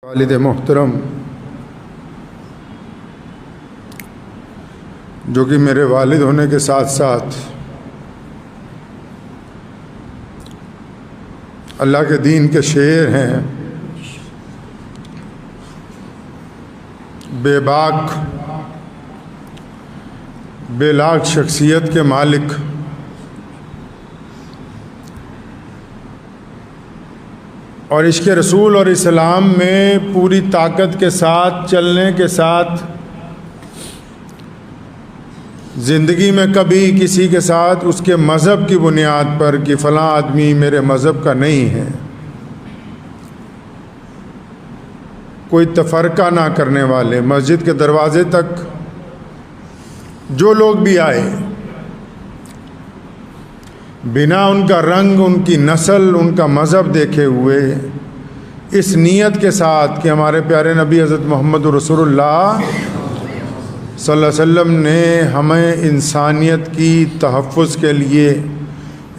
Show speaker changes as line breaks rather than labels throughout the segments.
वालिद मोहतरम जो कि मेरे वालिद होने के साथ साथ अल्लाह के दीन के शेर हैं, बेबाक बेलाग शख्सियत के मालिक और इश्क़ रसूल और इस्लाम में पूरी ताकत के साथ चलने के साथ ज़िंदगी में कभी किसी के साथ उसके मज़हब की बुनियाद पर कि फ़लाँ आदमी मेरे मज़हब का नहीं है, कोई तफ़रक़ा ना करने वाले, मस्जिद के दरवाज़े तक जो लोग भी आए बिना उनका रंग, उनकी नस्ल, उनका मज़हब देखे हुए इस नीयत के साथ कि हमारे प्यारे नबी हज़रत मोहम्मद रसूलुल्लाह सल्लल्लाहु अलैहि वसल्लम ने हमें इंसानियत की तहफ़्फ़ुज़ के लिए,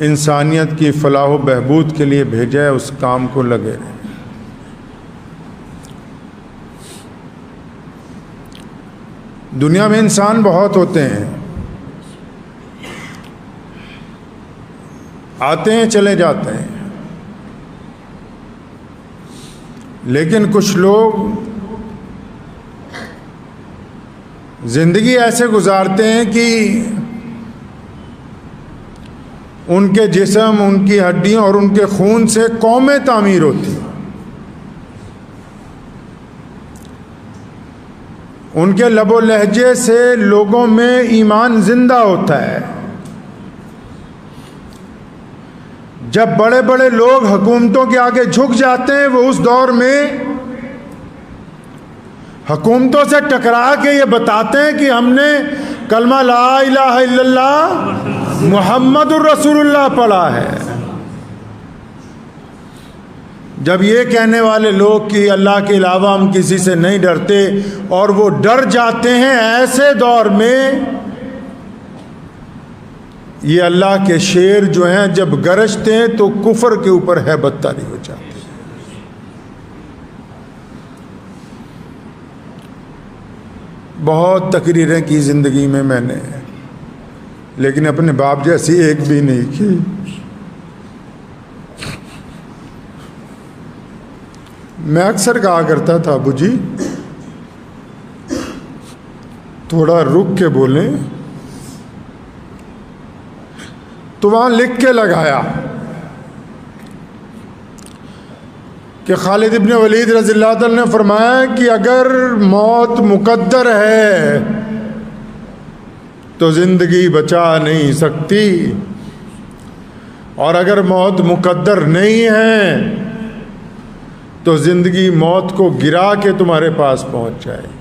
इंसानियत की फ़लाह व बहबूद के लिए भेजा है, उस काम को लगे रहें। दुनिया में इंसान बहुत होते हैं, आते हैं चले जाते हैं, लेकिन कुछ लोग ज़िंदगी ऐसे गुजारते हैं कि उनके जिस्म, उनकी हड्डियों और उनके खून से कौमें तामीर होती हैं, उनके लबो लहजे से लोगों में ईमान जिंदा होता है। जब बड़े बड़े लोग हुकूमतों के आगे झुक जाते हैं, वो उस दौर में हुकूमतों से टकरा के ये बताते हैं कि हमने कलमा ला इलाहा इल्लल्लाह मुहम्मदुर रसूलुल्लाह पढ़ा है। जब ये कहने वाले लोग कि अल्लाह के अलावा हम किसी से नहीं डरते और वो डर जाते हैं, ऐसे दौर में ये अल्लाह के शेर जो हैं जब गरजते हैं तो कुफर के ऊपर हैबत तारी हो जाती है। बहुत तकरीरें की ज़िंदगी में मैंने, लेकिन अपने बाप जैसी एक भी नहीं की। मैं अक्सर कहा करता था, अबू जी थोड़ा रुक के बोलें, तो वहाँ लिख के लगाया कि खालिद इब्न वलीद रज़ियल्लाहु अन्हु ने फरमाया कि अगर मौत मुकद्दर है तो ज़िंदगी बचा नहीं सकती, और अगर मौत मुकद्दर नहीं है तो ज़िंदगी मौत को गिरा के तुम्हारे पास पहुंच जाएगी।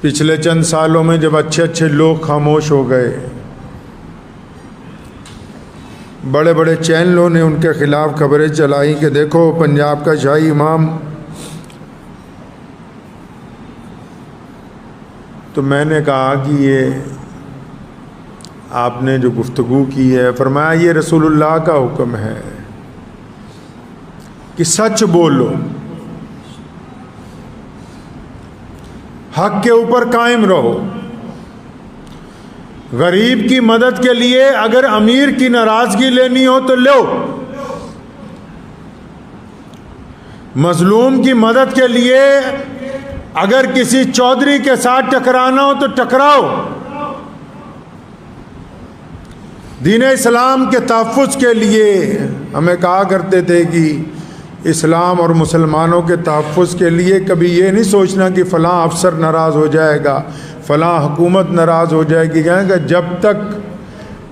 पिछले चंद सालों में जब अच्छे अच्छे लोग खामोश हो गए, बड़े बड़े चैनलों ने उनके ख़िलाफ़ खबरें चलाई कि देखो पंजाब का शाही इमाम, तो मैंने कहा कि ये आपने जो गुफ्तगू की है, फरमाया ये रसूलुल्लाह का हुक्म है कि सच बोलो, हक के ऊपर कायम रहो। गरीब की मदद के लिए अगर अमीर की नाराज़गी लेनी हो तो लो, मजलूम की मदद के लिए अगर किसी चौधरी के साथ टकराना हो तो टकराओ। दीन इस्लाम के तहफ़्फ़ुज़ के लिए हमें कहा करते थे कि इस्लाम और मुसलमानों के तहफ़्फ़ुज़ के लिए कभी ये नहीं सोचना कि फ़लाँ अफसर नाराज़ हो जाएगा, फ़लाँ हुकूमत नाराज़ हो जाएगी। कहेंगे जब तक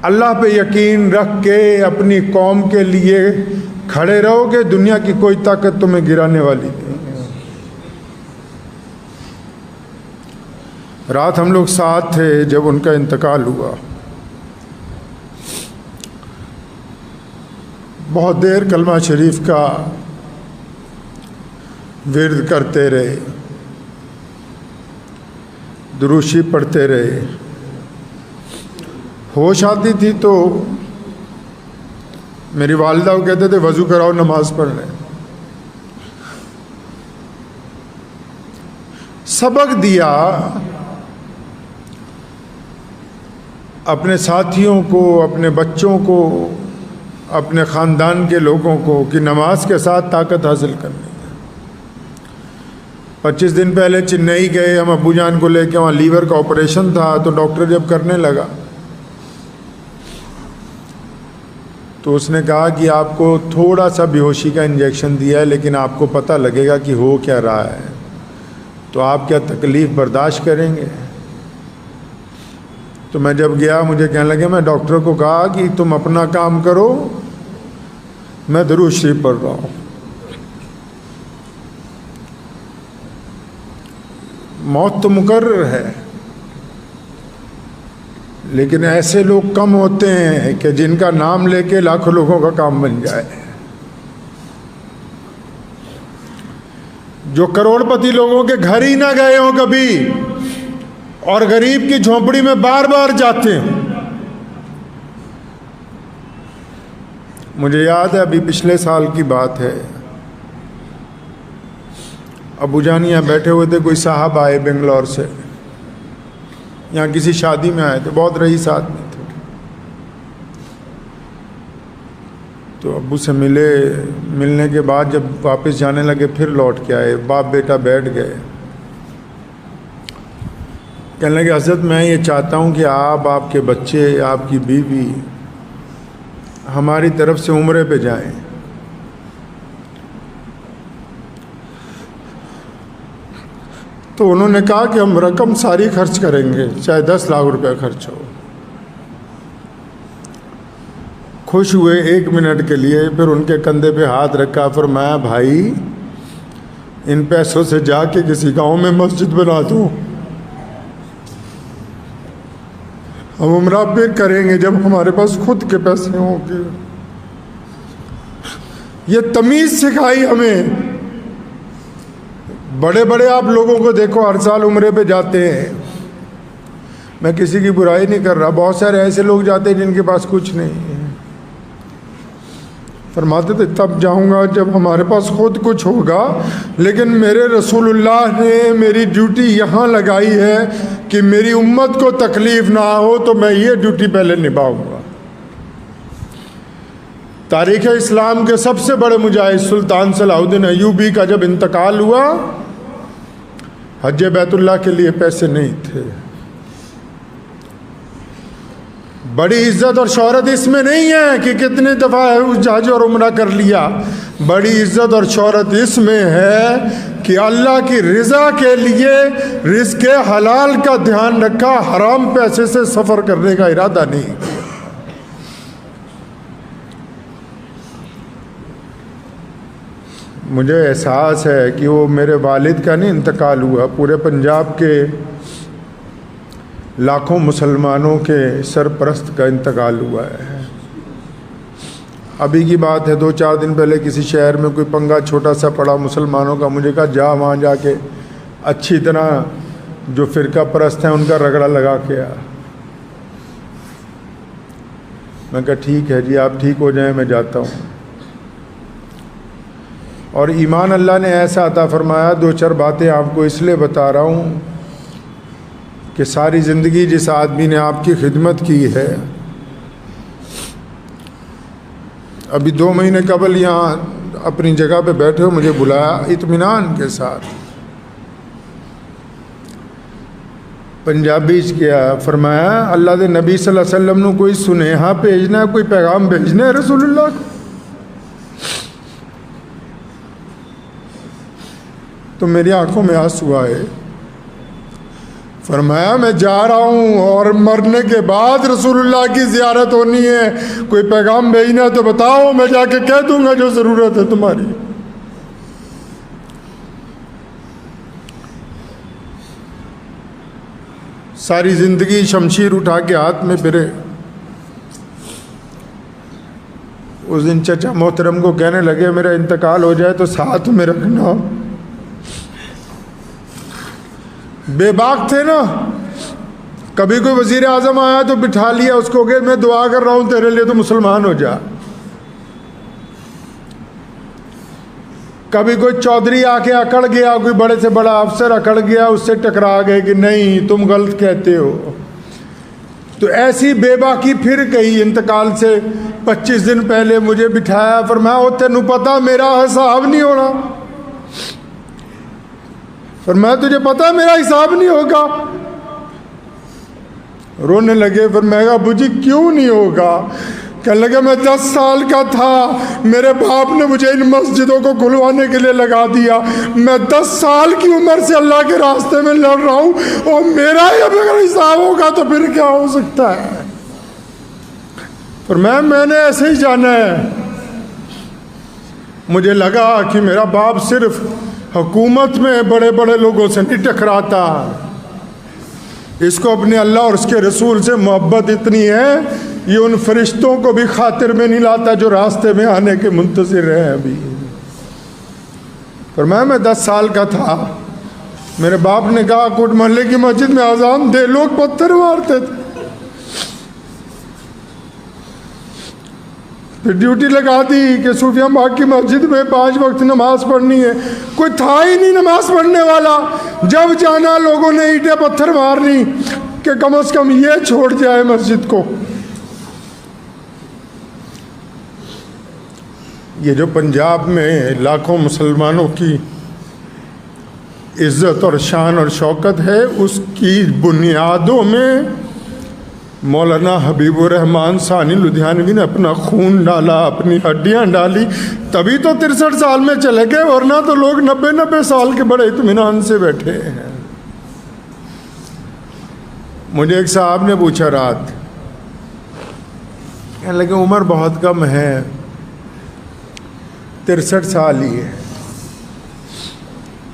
अल्लाह पे यकीन रख के अपनी कौम के लिए खड़े रहोगे, दुनिया की कोई ताकत तुम्हें गिराने वाली नहीं है। रात हम लोग साथ थे जब उनका इंतकाल हुआ, बहुत देर कलमा शरीफ का विर्द करते रहे, दुरूशी पढ़ते रहे। होश आती थी तो मेरी वालिदा वो कहते थे वज़ू कराओ नमाज पढ़ लें। सबक दिया अपने साथियों को, अपने बच्चों को, अपने ख़ानदान के लोगों को कि नमाज के साथ ताकत हासिल करनी है। 25 दिन पहले चेन्नई गए हम अब्बू जान को लेके, वहाँ लीवर का ऑपरेशन था। तो डॉक्टर जब करने लगा तो उसने कहा कि आपको थोड़ा सा बेहोशी का इंजेक्शन दिया है, लेकिन आपको पता लगेगा कि हो क्या रहा है, तो आप क्या तकलीफ़ बर्दाश्त करेंगे? तो मैं जब गया मुझे कहने लगे, मैं डॉक्टर को कहा कि तुम अपना काम करो, मैं दुरूद शरीफ पढ़ रहा हूँ। मौत तो मुकर्रर है, लेकिन ऐसे लोग कम होते हैं कि जिनका नाम लेके लाखों लोगों का काम बन जाए। जो करोड़पति लोगों के घर ही ना गए हों कभी और गरीब की झोंपड़ी में बार बार जाते हैं। मुझे याद है अभी पिछले साल की बात है, अबू जान यहाँ बैठे हुए थे, कोई साहब आए बेंगलोर से, यहाँ किसी शादी में आए थे, बहुत रईस आदमी थे। तो अब्बू से मिलने के बाद जब वापस जाने लगे फिर लौट के आए, बाप बेटा बैठ गए। कहने लगे हज़रत मैं ये चाहता हूँ कि आप, आपके बच्चे, आपकी बीवी हमारी तरफ से उम्रे पे जाएं। तो उन्होंने कहा कि हम रकम सारी खर्च करेंगे, चाहे 10 लाख रुपया खर्च हो। खुश हुए 1 मिनट के लिए, फिर उनके कंधे पे हाथ रखा, फरमाया भाई इन पैसों से जाके किसी गांव में मस्जिद बना दो, हम उम्रा फिर करेंगे जब हमारे पास खुद के पैसे होंगे। ये तमीज़ सिखाई हमें। बड़े बड़े आप लोगों को देखो हर साल उम्रे पे जाते हैं, मैं किसी की बुराई नहीं कर रहा, बहुत सारे ऐसे लोग जाते हैं जिनके पास कुछ नहीं है। फरमाते थे तब जाऊंगा जब हमारे पास खुद कुछ होगा, लेकिन मेरे रसूलुल्लाह ने मेरी ड्यूटी यहाँ लगाई है कि मेरी उम्मत को तकलीफ ना हो, तो मैं ये ड्यूटी पहले निभाऊंगा। तारीख़ इस्लाम के सबसे बड़े मुजाहिद सुल्तान सलाहुद्दीन अय्यूबी का जब इंतकाल हुआ, हज बैतुल्लाह के लिए पैसे नहीं थे। बड़ी इज्जत और शोहरत इसमें नहीं है कि कितने दफ़ा है उस हज और उम्रा कर लिया। बड़ी इज्जत और शोहरत इसमें है कि अल्लाह की रज़ा के लिए रिज़्क़ हलाल का ध्यान रखा, हराम पैसे से सफ़र करने का इरादा नहीं किया। मुझे एहसास है कि वो मेरे वालिद का नहीं इंतकाल हुआ, पूरे पंजाब के लाखों मुसलमानों के सरपरस्त का इंतकाल हुआ है। अभी की बात है, 2-4 दिन पहले किसी शहर में कोई पंगा छोटा सा पड़ा मुसलमानों का, मुझे कहा जा वहाँ जाके अच्छी तरह जो फ़िरका परस्त हैं उनका रगड़ा लगा के आ। मैं कहा ठीक है जी, आप ठीक हो जाएं, मैं जाता हूँ। और ईमान अल्लाह ने ऐसा अता फरमाया, 2-4 बातें आपको इसलिए बता रहा हूँ कि सारी ज़िंदगी जिस आदमी ने आपकी खिदमत की है, अभी 2 महीने कबल यहाँ अपनी जगह पे बैठे हो, मुझे बुलाया इत्मीनान के साथ, पंजाबी किया, फरमाया अल्लाह के नबी सल्लल्लाहु अलैहि वसल्लम ने कोई सुनेहा भेजना, कोई पैगाम भेजना है रसूलुल्लाह को। तो मेरी आंखों में आंसू आए। फरमाया मैं जा रहा हूँ और मरने के बाद रसूलुल्लाह की ज़ियारत होनी है, कोई पैगाम भेजना तो बताओ, मैं जाके कह दूंगा जो ज़रूरत है तुम्हारी। सारी ज़िंदगी शमशीर उठा के हाथ में फिरे। उस दिन चचा मोहतरम को कहने लगे मेरा इंतकाल हो जाए तो साथ में रखना। बेबाक थे ना, कभी कोई वज़ीर आज़म आया तो बिठा लिया उसको, कि मैं दुआ कर रहा हूँ तेरे लिए तो मुसलमान हो जा। कभी कोई चौधरी आके अकड़ गया, कोई बड़े से बड़ा अफसर अकड़ गया, उससे टकरा गए कि नहीं तुम गलत कहते हो। तो ऐसी बेबाकी फिर कही। इंतकाल से 25 दिन पहले मुझे बिठाया, फरमाया तेनू पता मेरा हिसाब नहीं होना। फरमाया तुझे पता मेरा हिसाब नहीं होगा। रोने लगे। फरमाया अबू जी क्यों नहीं होगा? कहने लगे मैं 10 साल का था, मेरे बाप ने मुझे इन मस्जिदों को खुलवाने के लिए लगा दिया। मैं 10 साल की उम्र से अल्लाह के रास्ते में लड़ रहा हूँ और मेरा ही अगर हिसाब होगा तो फिर क्या हो सकता है? पर मैंने ऐसे ही जाना है। मुझे लगा कि मेरा बाप सिर्फ हुकूमत में बड़े बड़े लोगों से नहीं टकराता, इसको अपने अल्लाह और उसके रसूल से मोहब्बत इतनी है, ये उन फरिश्तों को भी खातिर में नहीं लाता जो रास्ते में आने के मुंतज़िर हैं अभी। पर मैं 10 साल का था। मेरे बाप ने कहा कोट मोहल्ले की मस्जिद में अजान दे, लोग पत्थर मारते थे। फिर ड्यूटी लगा दी कि सूफिया बाग की मस्जिद में 5 वक्त नमाज पढ़नी है। कोई था ही नहीं नमाज पढ़ने वाला। जब जाना लोगों ने ईंटें पत्थर मारनी कि कम से कम ये छोड़ जाए मस्जिद को। ये जो पंजाब में लाखों मुसलमानों की इज़्ज़त और शान और शौकत है, उसकी बुनियादों में मौलाना हबीबुर रहमान सानी लुधियानवी ने अपना खून डाला, अपनी हड्डियां डाली, तभी तो 63 साल में चले गए, वरना तो लोग 90-90 साल के बड़े इत्मीनान से बैठे हैं। मुझे एक साहब ने पूछा रात, कहने लगे उम्र बहुत कम है, 63 साल ही है।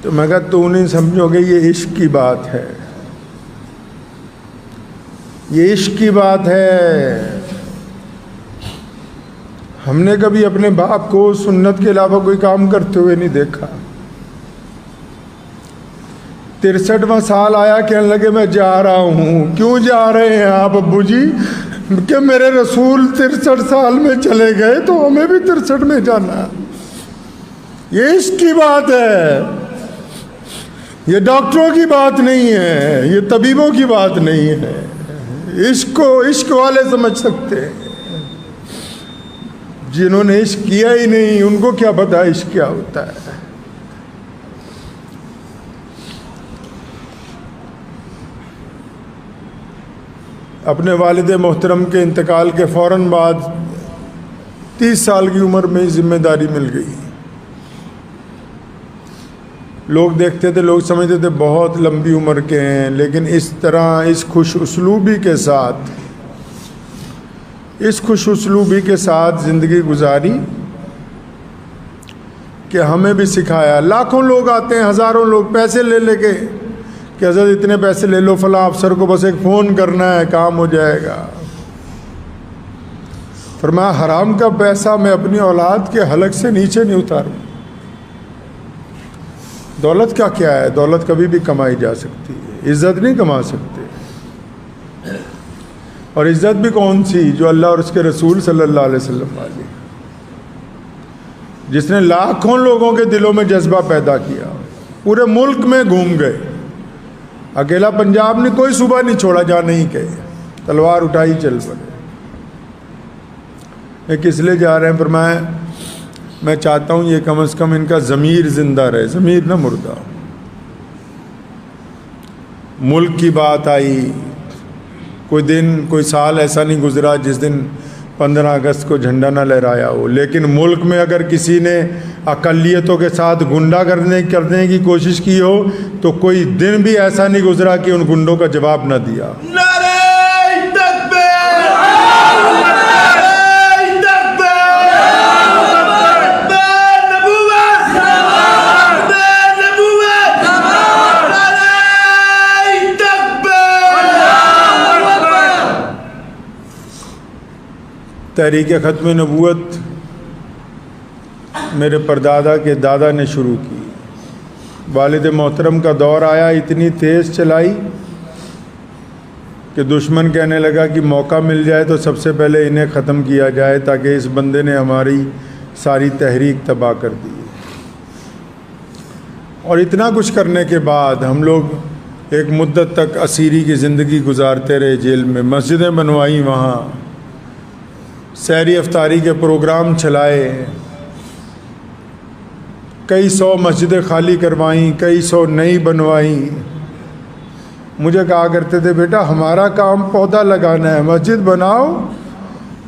तो मैं कहा तू नहीं समझोगे, ये इश्क की बात है, ये इश्क की बात है। हमने कभी अपने बाप को सुन्नत के अलावा कोई काम करते हुए नहीं देखा। 63वां साल आया, कहने लगे मैं जा रहा हूँ। क्यों जा रहे हैं आप अब्बू जी? कि मेरे रसूल 63 साल में चले गए तो हमें भी 63 में जाना। ये इश्क की बात है, ये डॉक्टरों की बात नहीं है, ये तबीबों की बात नहीं है। इश्क को इश्क वाले समझ सकते हैं, जिन्होंने इश्क किया ही नहीं उनको क्या पता इश्क क्या होता है। अपने वालिद मोहतरम के इंतकाल के फ़ौरन बाद 30 साल की उम्र में जिम्मेदारी मिल गई। लोग देखते थे, लोग समझते थे बहुत लंबी उम्र के हैं, लेकिन इस तरह इस खुश उसलूबी के साथ ज़िंदगी गुजारी कि हमें भी सिखाया। लाखों लोग आते हैं, हज़ारों लोग पैसे ले लेके कि हज़रत इतने पैसे ले लो, फला अफसर को बस एक फ़ोन करना है काम हो जाएगा। फरमाया हराम का पैसा मैं अपनी औलाद के हलक से नीचे नहीं उतारूँ। दौलत का क्या है? दौलत कभी भी कमाई जा सकती है, इज़्ज़त नहीं कमा सकते। और इज़्ज़त भी कौन सी? जो अल्लाह और उसके रसूल सल्लल्लाहु अलैहि वसल्लम वाली, जिसने लाखों लोगों के दिलों में जज्बा पैदा किया, पूरे मुल्क में घूम गए। अकेला पंजाब ने कोई सूबा नहीं छोड़ा जहाँ नहीं गए, तलवार उठाई चल पड़े। ये किस लिए जा रहे हैं? फरमाया मैं चाहता हूँ ये कम से कम इनका ज़मीर ज़िंदा रहे, ज़मीर ना मुर्दा। मुल्क की बात आई, कोई दिन कोई साल ऐसा नहीं गुजरा जिस दिन 15 अगस्त को झंडा ना लहराया हो। लेकिन मुल्क में अगर किसी ने अक़लियतों के साथ गुंडा करने की कोशिश की हो तो कोई दिन भी ऐसा नहीं गुजरा कि उन गुंडों का जवाब ना दिया। तहरीक ख़त्म नबूवत मेरे परदादा के दादा ने शुरू की। वालिद मोहतरम का दौर आया, इतनी तेज़ चलाई कि दुश्मन कहने लगा कि मौका मिल जाए तो सबसे पहले इन्हें ख़त्म किया जाए, ताकि इस बंदे ने हमारी सारी तहरीक तबाह कर दी। और इतना कुछ करने के बाद हम लोग एक मुद्दत तक असीरी की ज़िंदगी गुजारते रहे जेल में। मस्जिदें बनवाई, वहाँ सहरी अफ्तारी के प्रोग्राम चलाए, कई सौ मस्जिदें खाली करवाईं, कई सौ नई बनवाई। मुझे कहा करते थे, बेटा हमारा काम पौधा लगाना है, मस्जिद बनाओ,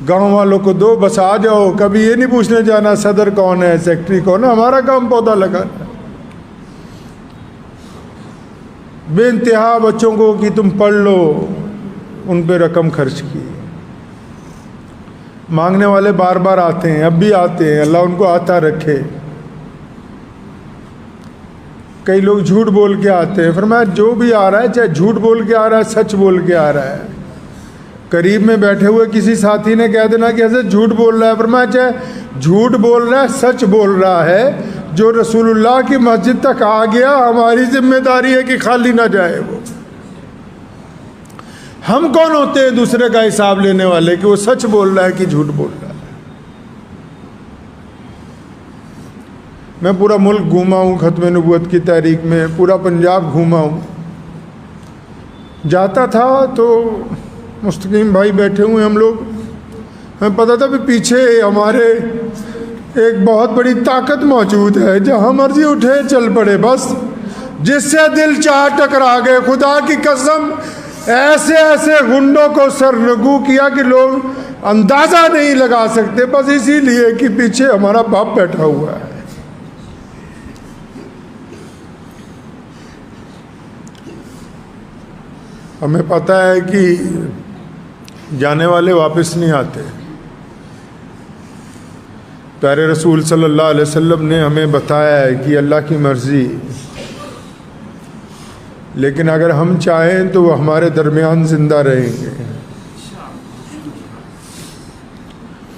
गांव वालों को दो, बस आ जाओ, कभी ये नहीं पूछने जाना सदर कौन है, सेक्रेटरी कौन है, हमारा काम पौधा लगाना है। बेइंतहा बच्चों को कि तुम पढ़ लो, उन पे रकम खर्च की। मांगने वाले बार बार आते हैं, अब भी आते हैं, अल्लाह उनको आता रखे। कई लोग झूठ बोल के आते हैं, फरमाया जो भी आ रहा है, चाहे झूठ बोल के आ रहा है, सच बोल के आ रहा है। करीब में बैठे हुए किसी साथी ने कह देना कि ऐसे झूठ बोल रहा है, फरमाया चाहे झूठ बोल रहा है, सच बोल रहा है, जो रसूलुल्लाह की मस्जिद तक आ गया, हमारी जिम्मेदारी है कि खाली ना जाए वो। हम कौन होते हैं दूसरे का हिसाब लेने वाले कि वो सच बोल रहा है कि झूठ बोल रहा है। मैं पूरा मुल्क घूमा हूँ खत्म नबूवत की तहरीक में, पूरा पंजाब घूमा हूँ। जाता था तो मुस्तकीम भाई बैठे हुए हम लोग, हमें पता था भी पीछे हमारे एक बहुत बड़ी ताकत मौजूद है, जहाँ मर्जी उठे चल पड़े, बस जिससे दिल चाह टकरा गए। खुदा की कसम ऐसे ऐसे गुंडों को सरनगू किया कि लोग अंदाज़ा नहीं लगा सकते, बस इसीलिए कि पीछे हमारा बाप बैठा हुआ है। हमें पता है कि जाने वाले वापस नहीं आते। प्यारे रसूल सल्लल्लाहु अलैहि वसल्लम ने हमें बताया है कि अल्लाह की मर्ज़ी, लेकिन अगर हम चाहें तो वो हमारे दरमियान ज़िंदा रहेंगे।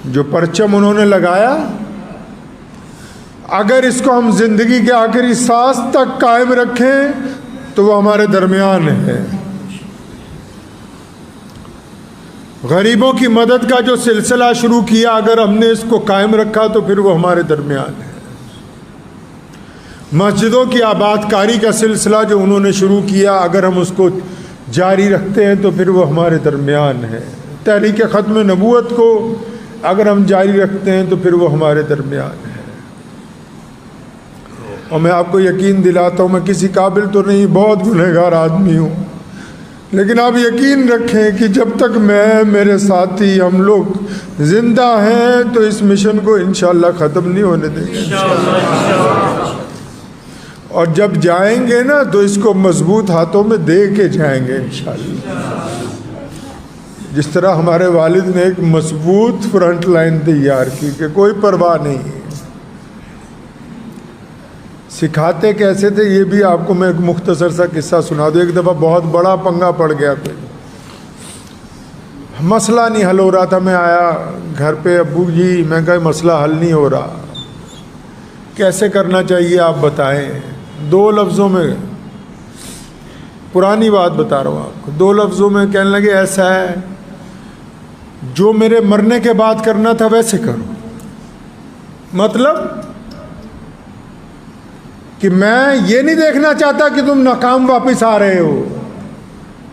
जो परचम उन्होंने लगाया, अगर इसको हम ज़िंदगी के आखिरी सांस तक कायम रखें तो वो हमारे दरमियान है। गरीबों की मदद का जो सिलसिला शुरू किया, अगर हमने इसको कायम रखा तो फिर वो हमारे दरमियान है। मस्जिदों की आबादकारी का सिलसिला जो उन्होंने शुरू किया, अगर हम उसको जारी रखते हैं तो फिर वो हमारे दरमियान है। तहरीक ख़त्म नबूवत को अगर हम जारी रखते हैं तो फिर वो हमारे दरमियान है। और मैं आपको यकीन दिलाता हूँ, मैं किसी काबिल तो नहीं, बहुत गुनहगार आदमी हूँ, लेकिन आप यकीन रखें कि जब तक मैं, मेरे साथी, हम लोग ज़िंदा हैं तो इस मिशन को इंशाअल्लाह ख़त्म नहीं होने देंगे। और जब जाएंगे ना तो इसको मजबूत हाथों में दे के जाएंगे इंशाअल्लाह। जिस तरह हमारे वालिद ने एक मजबूत फ्रंट लाइन तैयार की कि कोई परवाह नहीं है। सिखाते कैसे थे ये भी आपको मैं एक मुख्तसर सा किस्सा सुना दूँ। एक दफ़ा बहुत बड़ा पंगा पड़ गया, कोई मसला नहीं हल हो रहा था। मैं आया घर पे, अब्बू जी मैं कहा मसला हल नहीं हो रहा, कैसे करना चाहिए आप बताएं। 2 लफ्ज़ों में, पुरानी बात बता रहा हूँ आपको, 2 लफ्ज़ों में कहने लगे ऐसा है, जो मेरे मरने के बाद करना था वैसे करो। मतलब कि मैं ये नहीं देखना चाहता कि तुम नाकाम वापस आ रहे हो,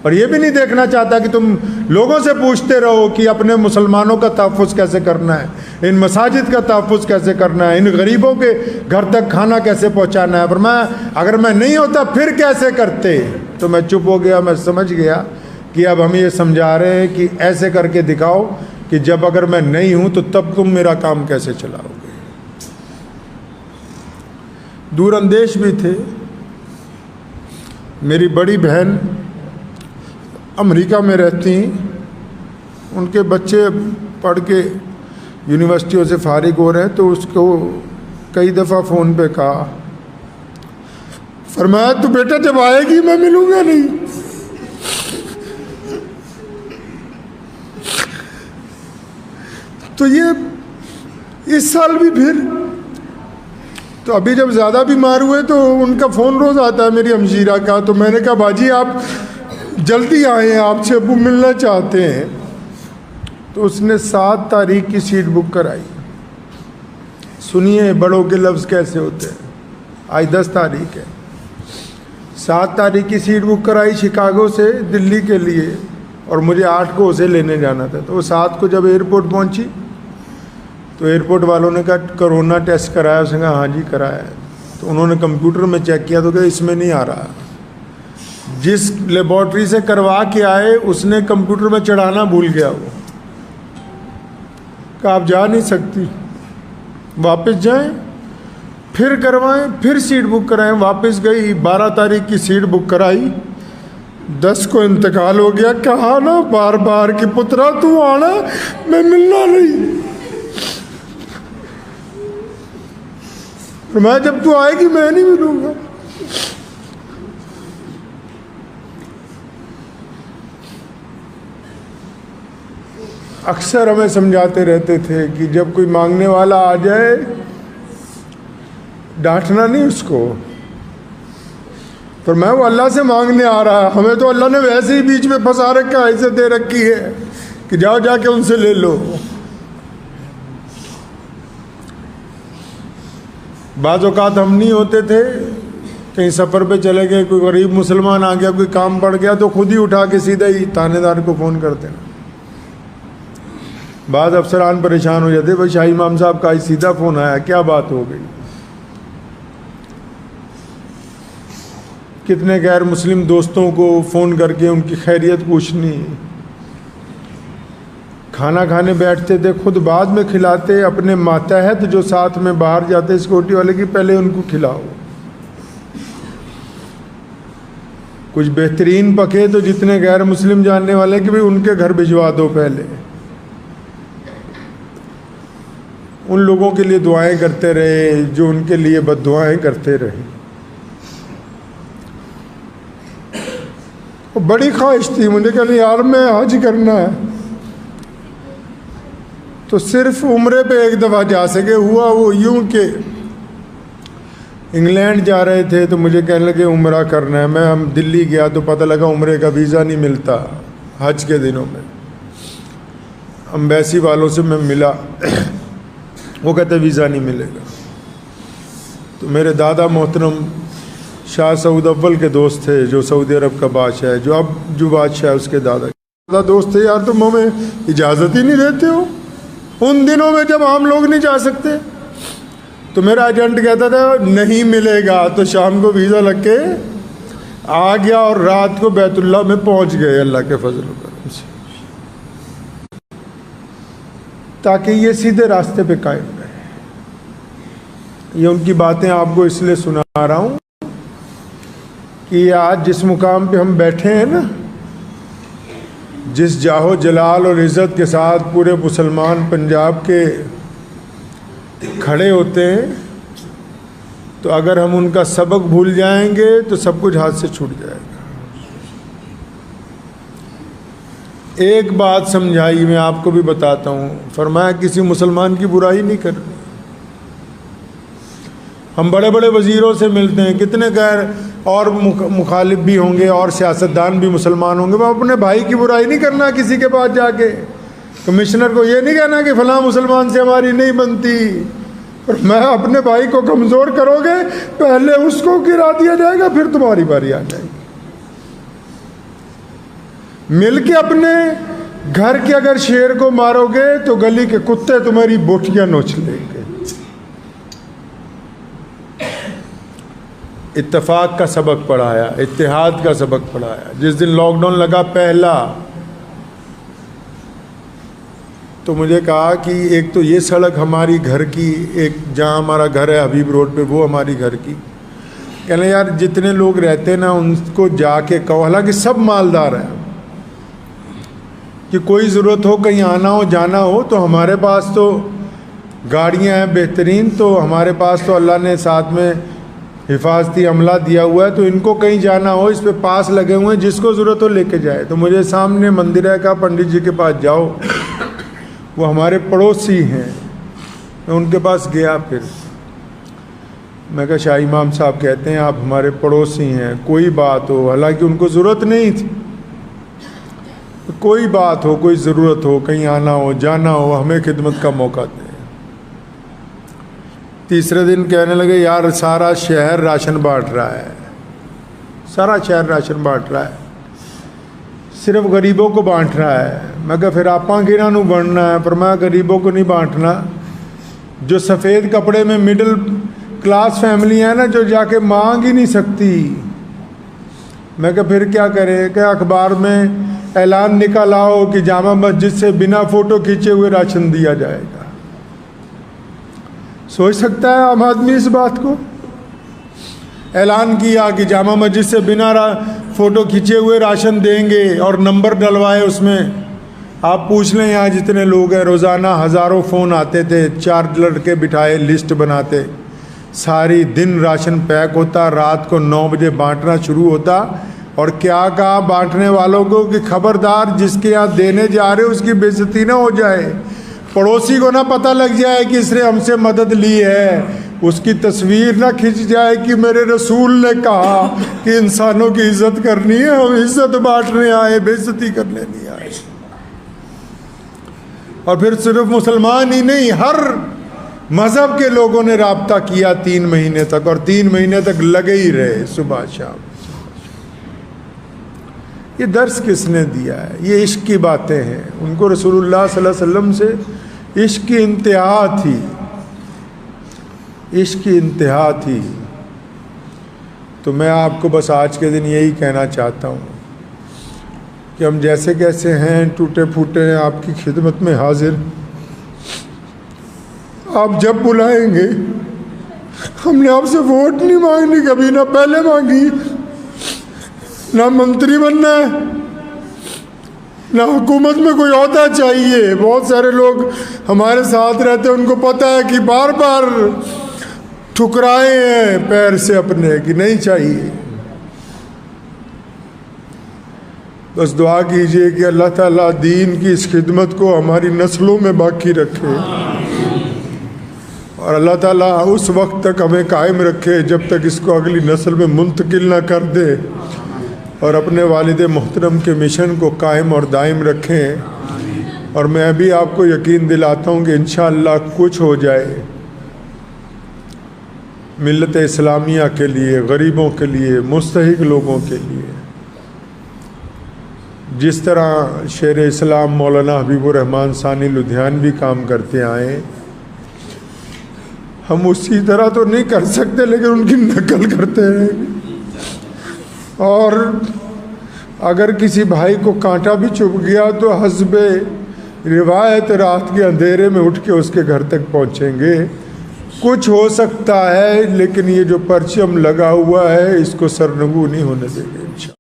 और ये भी नहीं देखना चाहता कि तुम लोगों से पूछते रहो कि अपने मुसलमानों का तहफ़्फ़ुज़ कैसे करना है, इन मसाजिद का तहफ़्फ़ुज़ कैसे करना है, इन गरीबों के घर तक खाना कैसे पहुंचाना है। पर मैं, अगर मैं नहीं होता फिर कैसे करते। तो मैं चुप हो गया। मैं समझ गया कि अब हम ये समझा रहे हैं कि ऐसे करके दिखाओ कि जब अगर मैं नहीं हूँ तो तब तुम मेरा काम कैसे चलाओगे। दूरअंदेश भी थे। मेरी बड़ी बहन अमेरिका में रहती, उनके बच्चे पढ़ के यूनिवर्सिटियों से फारिग हो रहे हैं, तो उसको कई दफ़ा फ़ोन पे कहा, फरमाया तू बेटा जब आएगी मैं मिलूँगा नहीं। तो ये इस साल भी फिर, तो अभी जब ज़्यादा बीमार हुए तो उनका फ़ोन रोज़ आता है मेरी हमशीरा का। तो मैंने कहा बाजी आप जल्दी आए, आपसे अबू मिलना चाहते हैं। तो उसने 7 तारीख की सीट बुक कराई। सुनिए बड़ों के लफ्ज़ कैसे होते हैं। आज 10 तारीख है। 7 तारीख की सीट बुक कराई शिकागो से दिल्ली के लिए, और मुझे 8 को उसे लेने जाना था। तो वो 7 को जब एयरपोर्ट पहुंची तो एयरपोर्ट वालों ने कहा कोरोना टेस्ट कराया? उसने कहा हाँ जी कराया है। तो उन्होंने कंप्यूटर में चेक किया तो कहा इसमें नहीं आ रहा। जिस लेबॉर्ट्री से करवा के आए उसने कंप्यूटर में चढ़ाना भूल गया। वो कहा आप जा नहीं सकती, वापस जाएं, फिर करवाएं, फिर सीट बुक कराएं। वापस गई, 12 तारीख की सीट बुक कराई, 10 को इंतकाल हो गया। कहा ना बार बार कि पुत्रा तू आना, मैं मिलना नहीं। मैं जब तू आएगी मैं नहीं मिलूंगा। अक्सर हमें समझाते रहते थे कि जब कोई मांगने वाला आ जाए डांटना नहीं उसको। पर मैं वो अल्लाह से मांगने आ रहा है, हमें तो अल्लाह ने वैसे ही बीच में फंसा रखा है, ऐसे दे रखी है कि जाओ जाके उनसे ले लो। बाज़ औक़ात हम नहीं होते थे, कहीं सफ़र पे चले गए, कोई गरीब मुसलमान आ गया, कोई काम पड़ गया तो खुद ही उठा के सीधा ही थानेदार को फ़ोन करते हैं। बाद अफसरान परेशान हो जाते, भाई शाही इमाम साहब का सीधा फ़ोन आया, क्या बात हो गई। कितने गैर मुस्लिम दोस्तों को फ़ोन करके उनकी खैरियत पूछनी। खाना खाने बैठते थे, खुद बाद में खिलाते, अपने मातहत जो साथ में बाहर जाते सिक्योरिटी वाले की पहले उनको खिलाओ। कुछ बेहतरीन पके तो जितने गैर मुस्लिम जानने वाले कि भाई उनके घर भिजवा दो पहले। उन लोगों के लिए दुआएं करते रहे जो उनके लिए बद्दुआएं करते रहे। बड़ी ख्वाहिश थी मुझे, कहने यार मैं हज करना है, तो सिर्फ उम्रे पे एक दफ़ा जा सके। हुआ वो यूं कि इंग्लैंड जा रहे थे तो मुझे कहने लगे उम्रा करना है। मैं हम दिल्ली गया तो पता लगा उम्रे का वीज़ा नहीं मिलता हज के दिनों में। अम्बेसी वालों से मैं मिला, वो कहते वीज़ा नहीं मिलेगा। तो मेरे दादा मोहतरम शाह सऊद अव्वल के दोस्त थे जो सऊदी अरब का बादशाह है, जो अब जो बादशाह है उसके दादा दोस्त थे। यार तुम हमें इजाज़त ही नहीं देते हो। उन दिनों में जब आम लोग नहीं जा सकते तो मेरा एजेंट कहता था नहीं मिलेगा, तो शाम को वीज़ा लग के आ गया और रात को बैतुल्लाह में पहुंच गए अल्लाह के फजल करम से, ताकि ये सीधे रास्ते पे कायम रहे। ये उनकी बातें आपको इसलिए सुना रहा हूँ कि आज जिस मुकाम पे हम बैठे हैं ना, जिस जाहो जलाल और इज़्ज़त के साथ पूरे मुसलमान पंजाब के खड़े होते हैं, तो अगर हम उनका सबक भूल जाएंगे तो सब कुछ हाथ से छूट जाएगा। एक बात समझाई, मैं आपको भी बताता हूँ। फरमाया किसी मुसलमान की बुराई नहीं करनी। हम बड़े बड़े वज़ीरों से मिलते हैं, कितने गैर और मुखालिफ भी होंगे और सियासतदान भी मुसलमान होंगे। मैं अपने भाई की बुराई नहीं करना किसी के पास जाके। कमिश्नर को ये नहीं कहना कि फ़लाँ मुसलमान से हमारी नहीं बनती। और मैं अपने भाई को कमज़ोर करोगे, पहले उसको गिरा दिया जाएगा, फिर तुम्हारी बारी आ जाएगी। मिल के अपने घर के अगर शेर को मारोगे तो गली के कुत्ते तुम्हारी बोटियाँ नोच लेंगे। इत्तेफाक का सबक पढ़ाया, इत्तेहाद का सबक पढ़ाया। जिस दिन लॉकडाउन लगा पहला, तो मुझे कहा कि एक तो ये सड़क हमारी घर की, एक जहाँ हमारा घर है हबीब रोड पे, वो हमारी घर की। कहने यार जितने लोग रहते हैं ना उनको जाके कहो, हालांकि सब मालदार हैं, कि कोई ज़रूरत हो कहीं आना हो जाना हो तो हमारे पास तो गाड़ियाँ हैं बेहतरीन, तो हमारे पास तो अल्लाह ने साथ में हिफाजती अमला दिया हुआ है, तो इनको कहीं जाना हो इस पे पास लगे हुए हैं, जिसको ज़रूरत हो लेके जाए। तो मुझे सामने मंदिर है, कहा पंडित जी के पास जाओ, वो हमारे पड़ोसी हैं। मैं उनके पास गया, फिर मैं कहा शाह इमाम साहब कहते हैं आप हमारे पड़ोसी हैं, कोई बात हो, हालांकि उनको ज़रूरत नहीं थी, कोई बात हो, कोई ज़रूरत हो, कहीं आना हो जाना हो, हमें खिदमत का मौका दें। तीसरे दिन कहने लगे यार सारा शहर राशन बांट रहा है, सारा शहर राशन बांट रहा है, सिर्फ गरीबों को बांट रहा है। मैं कहा फिर आपां किन्हां नूं बनना है? पर मैं गरीबों को नहीं बांटना। जो सफ़ेद कपड़े में मिडिल क्लास फैमिली है ना, जो जाके मांग ही नहीं सकती, मैं कहा फिर क्या करें? क्या अखबार में ऐलान निकाल आओ कि जामा मस्जिद से बिना फ़ोटो खींचे हुए राशन दिया जाएगा। सोच सकता है आम आदमी इस बात को? ऐलान किया कि जामा मस्जिद से बिना फ़ोटो खींचे हुए राशन देंगे और नंबर डलवाए उसमें। आप पूछ लें यहाँ जितने लोग हैं, रोज़ाना हज़ारों फ़ोन आते थे, 4 लड़के बिठाए लिस्ट बनाते, सारी दिन राशन पैक होता, रात को 9 बजे बांटना शुरू होता। और क्या कहा बांटने वालों को कि खबरदार जिसके यहाँ देने जा रहे हो उसकी बेइज्जती ना हो जाए, पड़ोसी को ना पता लग जाए कि इसने हमसे मदद ली है, उसकी तस्वीर ना खिंच जाए कि मेरे रसूल ने कहा कि इंसानों की इज्जत करनी है, हम इज्जत बांटने आए, बेइज्जती करने नहीं आए। और फिर सिर्फ मुसलमान ही नहीं, हर मज़हब के लोगों ने राब्ता किया 3 महीने तक, और 3 महीने तक लगे ही रहे सुबह शाम। ये दर्स किसने दिया है? ये इश्क की बातें हैं। उनको रसूलुल्लाह सल्लल्लाहु अलैहि वसल्लम से इश्क की इंतहा थी, इश्क की इंतहा थी। तो मैं आपको बस आज के दिन यही कहना चाहता हूँ कि हम जैसे कैसे हैं, टूटे फूटे हैं, आपकी खिदमत में हाजिर। आप जब बुलाएंगे, हमने आपसे वोट नहीं मांगनी कभी, ना पहले मांगी, ना मंत्री बनना है, ना हुकूमत में कोई ओहदा चाहिए। बहुत सारे लोग हमारे साथ रहते हैं, उनको पता है कि बार बार ठुकराए हैं पैर से अपने कि नहीं चाहिए। बस दुआ कीजिए कि अल्लाह ताला दीन की इस खिदमत को हमारी नस्लों में बाकी रखे, और अल्लाह ताला उस वक्त तक हमें कायम रखे जब तक इसको अगली नस्ल में मुंतकिल ना कर दे, और अपने वालिद मोहतरम के मिशन को कायम और दायम रखें। और मैं भी आपको यकीन दिलाता हूँ कि इंशाअल्लाह कुछ हो जाए मिल्लत इस्लामिया के लिए, गरीबों के लिए, मुस्तहिक लोगों के लिए। जिस तरह शेर इस्लाम मौलाना हबीबुर रहमान सानी लुधियानवी काम करते आए, हम उसी तरह तो नहीं कर सकते, लेकिन उनकी नकल करते हैं। और अगर किसी भाई को कांटा भी चुभ गया तो हस्बे रिवायत रात के अंधेरे में उठ के उसके घर तक पहुंचेंगे। कुछ हो सकता है, लेकिन ये जो परचम लगा हुआ है इसको सरनगू नहीं होने देंगे इंशाअल्लाह।